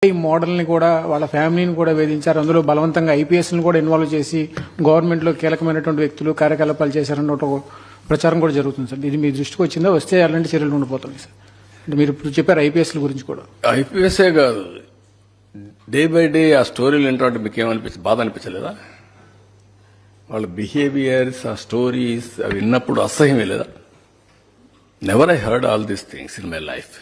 ఈ మోడల్ని కూడా వాళ్ళ ఫ్యామిలీని కూడా వేధించారు. అందులో బలవంతంగా ఐపీఎస్ని కూడా ఇన్వాల్వ్ చేసి గవర్నమెంట్లో కీలకమైనటువంటి వ్యక్తులు కార్యకలాపాలు చేశారన్న ఒక ప్రచారం కూడా జరుగుతుంది సార్. ఇది మీ దృష్టికి వచ్చిందా? వస్తే అలాంటి చర్యలు ఉండిపోతున్నాయి సార్. అంటే మీరు ఇప్పుడు చెప్పారు ఐపీఎస్ల గురించి కూడా. ఐపీఎస్ఏ కాదు, డే బై డే ఆ స్టోరీలు ఏంటంటే మీకు ఏమనిపించింది? బాధ అనిపించలేదా? వాళ్ళ బిహేవియర్స్, ఆ స్టోరీస్ అవి విన్నప్పుడు అసహ్యం లేదా? Never I heard all these things in my life.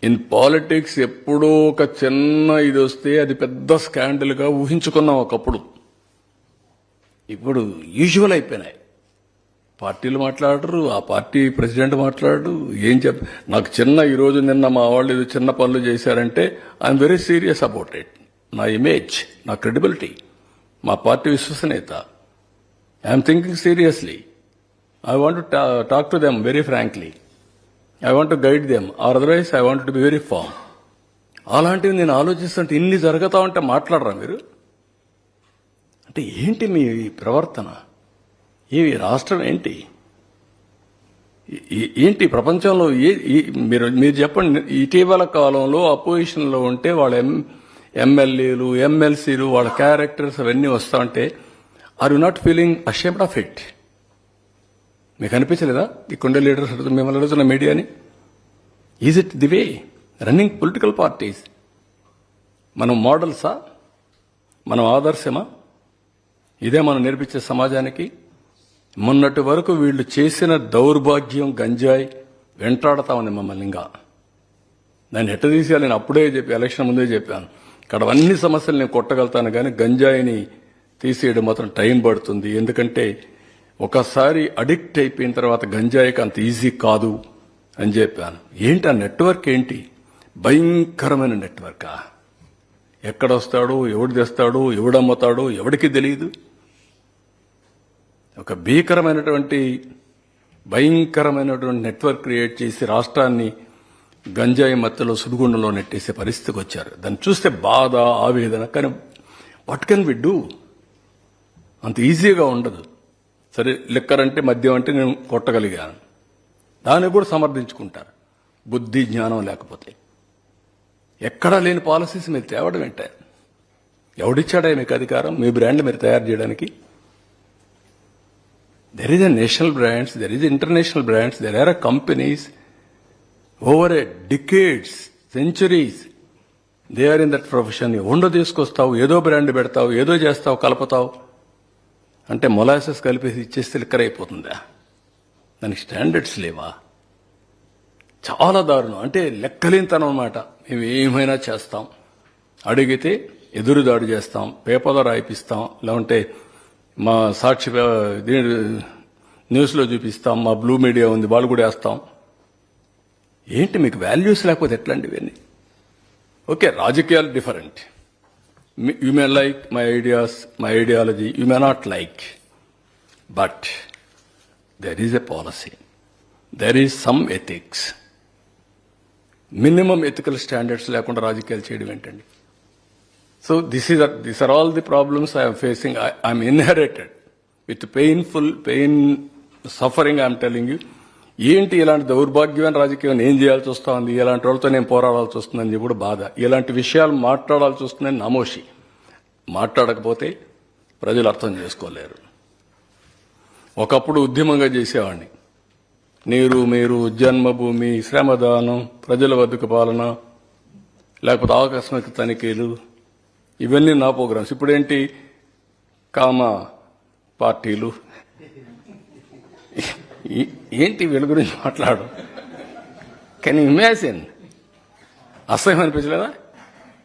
In politics ఎప్పుడో ఒక చిన్న ఇది వస్తే అది పెద్ద స్కాండల్గా ఊహించుకున్నాం ఒకప్పుడు. ఇప్పుడు యూజువల్ అయిపోయినాయి. పార్టీలు మాట్లాడరు, ఆ పార్టీ ప్రెసిడెంట్ మాట్లాడరు. ఏం నాకు ఈరోజు నిన్న మా వాళ్ళు ఏదో చిన్న పనులు చేశారంటే I'm very serious about it. నా ఇమేజ్, నా క్రెడిబిలిటీ, మా పార్టీ విశ్వసనీయత, I'm thinking seriously. I want to talk to them very frankly. I want to guide them, or otherwise I want to be very form. అలాంటివి నేను ఆలోచిస్తుంటే ఇన్ని జరుగుతా ఉంటే మాట్లాడరా మీరు? అంటే ఏంటి మీ ప్రవర్తన? ఈ రాష్ట్రం ఏంటి? ఏంటి ప్రపంచంలో మీరు చెప్పండి. ఇటీవల కాలంలో అపోజిషన్లో ఉంటే వాళ్ళ ఎమ్మెల్యేలు, ఎమ్మెల్సీలు, వాళ్ళ క్యారెక్టర్స్ అవన్నీ వస్తా ఉంటే are you not feeling ashamed of it? మీకు అనిపించలేదా ఇక్కడే లీడర్స్ మిమ్మల్ని అడుగుతున్న మీడియాని? Is it the way running political parties? మనం మోడల్సా? మనం ఆదర్శమా? ఇదే మనం నేర్పించే సమాజానికి? మొన్నటి వరకు వీళ్ళు చేసిన దౌర్భాగ్యం గంజాయి వెంటాడుతా ఉంది మమ్మల్ని. ఇంకా దాన్ని ఎట్ట తీసేయాలి నేను అప్పుడే ఎలక్షన్ ముందే చెప్పాను. ఇక్కడ అన్ని సమస్యలు నేను కొట్టగలుగుతాను, కానీ గంజాయిని తీసేయడం మాత్రం టైం పడుతుంది. ఎందుకంటే ఒకసారి అడిక్ట్ అయిపోయిన తర్వాత గంజాయికి అంత ఈజీ కాదు అని చెప్పాను. ఏంటి ఆ నెట్వర్క్? ఏంటి భయంకరమైన నెట్వర్కా? ఎక్కడొస్తాడు, ఎవడు తెస్తాడు, ఎవడమ్ముతాడు ఎవడికి తెలియదు. ఒక భయంకరమైనటువంటి నెట్వర్క్ క్రియేట్ చేసి రాష్ట్రాన్ని గంజాయి మత్తులో సుడిగుండంలో నెట్టేసే పరిస్థితికి వచ్చారు. దాన్ని చూస్తే బాధ, ఆవేదన. కానీ వాట్ కెన్ వి డూ? అంత ఈజీగా ఉండదు. సరే, లిక్కర్ అంటే, మద్యం అంటే నేను కొట్టగలిగాను, దాన్ని కూడా సమర్థించుకుంటారు. బుద్ధి జ్ఞానం లేకపోతే ఎక్కడా లేని పాలసీస్ మీరు తేవడం ఏంటే? ఎవడిచ్చాడా మీకు అధికారం? మీ బ్రాండ్ మీరు తయారు చేయడానికి? There is a national brands, there is international brands, there are companies over a decades, centuries they are in that profession. ఉండో తీసుకొస్తావు, ఏదో బ్రాండ్ పెడతావు, ఏదో చేస్తావు, కలుపుతావు. అంటే మొలాసెస్ కలిపేసి ఇచ్చేస్తే లిక్కర్ అయిపోతుందా? దానికి స్టాండర్డ్స్ లేవా? చాలా దారుణం. అంటే లెక్కలేనితనం అన్నమాట. మేము ఏమైనా చేస్తాం, అడిగితే ఎదురుదాడి చేస్తాం, పేపర్లో రాయిపిస్తాం, లేకుంటే మా సాక్షి న్యూస్లో చూపిస్తాం, మా బ్లూ మీడియా ఉంది వాళ్ళు కూడా వేస్తాం. ఏంటి మీకు వాల్యూస్ లేకపోతే ఎట్లాంటి ఇవన్నీ? ఓకే, రాజకీయాలు different. You may like my ideas, my ideology, you may not like. But there is a policy. There is some ethics. Minimum ethical standards లేకుండా రాజకీయాలు చేయడం ఏంటండి? So these are all the problems I am facing. I am inherited with pain, suffering. I am telling you. ఏంటి ఇలాంటి దౌర్భాగ్యమైన రాజకీయం ఏం చేయాల్సి వస్తుంది? ఇలాంటి వాళ్ళతో నేను పోరాడాల్సి వస్తుందని చెప్పి కూడా బాధ. ఇలాంటి విషయాలు మాట్లాడాల్సి వస్తుందని నమోషి. మాట్లాడకపోతే ప్రజలు అర్థం చేసుకోలేరు. ఒకప్పుడు ఉద్యమంగా చేసేవాడిని. నీరు, మీరు, జన్మభూమి, శ్రమదానం, ప్రజల వద్దకు పాలన, లేకపోతే ఆకస్మిక తనిఖీలు, ఇవన్నీ నా ప్రోగ్రామ్స్. ఇప్పుడేంటి కామ పార్టీలు, ఏంటి వీళ్ళ గురించి మాట్లాడు? Can you imagine? అసహ్యం అనిపించలేదా?